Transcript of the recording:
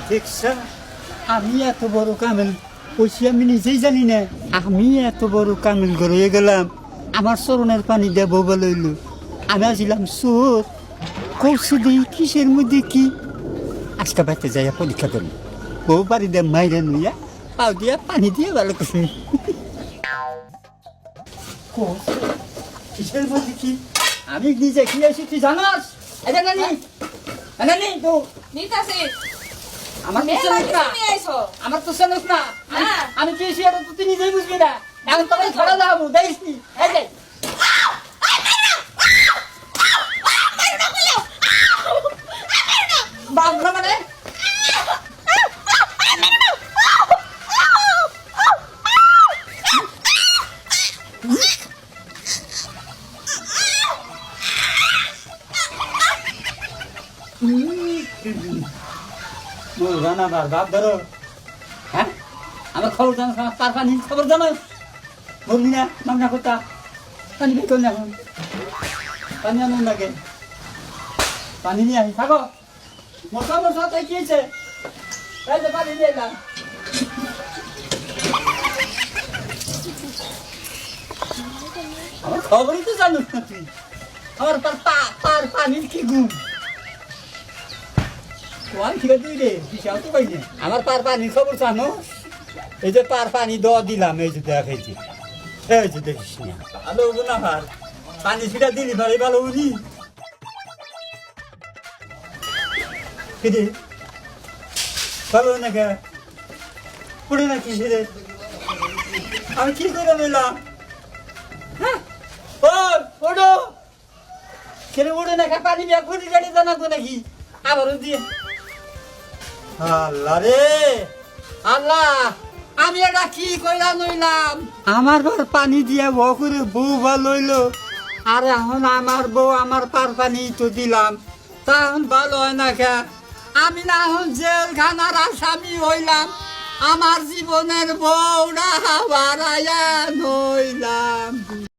দেখছা আমি এত বড় কামেল কইছি আমি নিজেই জানি না আমি এত বড় কামেল হয়ে গেলাম আমার চরণের পানি দিয়ে বউবা লইল আমি আসিলাম চোর কৌশি দিই কিসের মধ্যে কি আজকে বাড়িতে যাইয়া পরীক্ষা করি বউ বাড়ি দিয়ে মাইরে নুইয়া পাও দিয়া পানি দিয়ে ভালো করছি কিসের মধ্যে কি আমি নিজে কি আছি তুই জানাস এটা নানি তো নিতাছি আমার তো মেলা জানিস না কিছু নিয়ে আইছো আমার তো জানিস না হ্যাঁ। আমি পেয়েছি এটা তো তুই নিজেই বুঝবি না এখন তোমার ধরা যাবো দেখিস নি এই যে বাবরা মানে জানা বাপ ধরো হ্যাঁ আমার খবর জানো তার পানি খবর জানো বললি না মামনা কথা পানি বেতন না এখন পানি আনুন লাগে পানি নিয়ে আসি থাকো মশা মশা তাই কিয়েছে তাই তো পানি নিয়ে এলাম আমার খবরই তো জানুস না তুই আমার তার পানির কি গুণ ঠিক আছে রে বিশাল তো পাইনি আমার পার পানির খবর জানো এই যে পার পানি দেওয়া দিলাম এই যে দেখেছি এই যে দেখিস না ভালো হবো না ভার পানি সেটা দিলি ভালো ভালো বুঝি ভালো না কে পড়ে না কি সেরে আমি কি করে নিলাম হ্যাঁ ওড়ো ছেলে ওড়ে না খা পানি বিয়া খুঁড়ি গাড়ি জানাতো নাকি আবারও দিয়ে আল্লাহ রে আল্লাহ আমি এটা কি কইরা লইলাম আমার বার পানি দিয়া বউ করে বউ বা লইলো আর এখন আমার বউ আমার পার পানি তো দিলাম তা এখন ভালো হয় না খা আমি না এখন জেলখানার আসামি হইলাম আমার জীবনের বউরা হাওয়ারায়া নইলাম